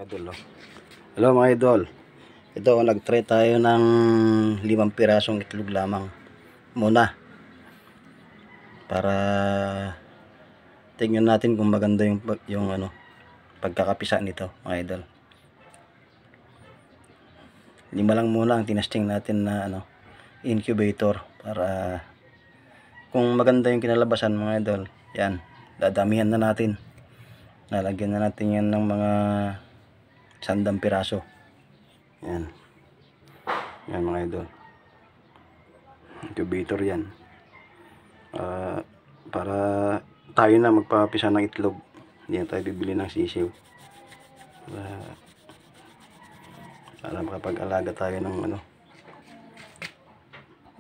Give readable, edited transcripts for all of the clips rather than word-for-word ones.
Idol, oh. Hello mga idol. Ito, nag-try tayo ng 5 pirasong itlog lamang muna para tingnan natin kung maganda yung pagkakapisa nito mga idol. 5 lang muna ang tinasting natin na incubator para kung maganda yung kinalabasan mga idol. Yan, dadamihan na natin. Lalagyan na natin yan ng mga 100 piraso. Yan. Yan mga idol. Incubator yan. Para tayo na magpapisa ng itlog. Hindi na tayo bibili ng sisiw. Para makapag-alaga tayo ng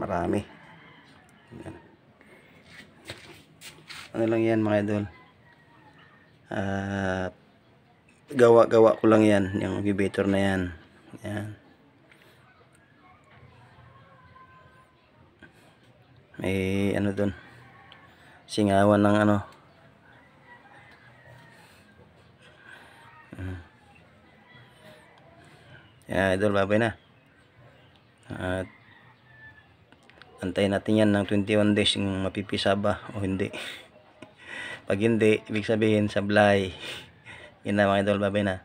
marami. Yan. Ano lang yan mga idol. Gawa ko lang yan, yung incubator na yan. Yan. May doon, singawan ng yan idol, babay na. At antayin natin yan ng 21 days kung mapipisa ba o hindi. Pag hindi, ibig sabihin sablay. Yun na mga idol, babay na.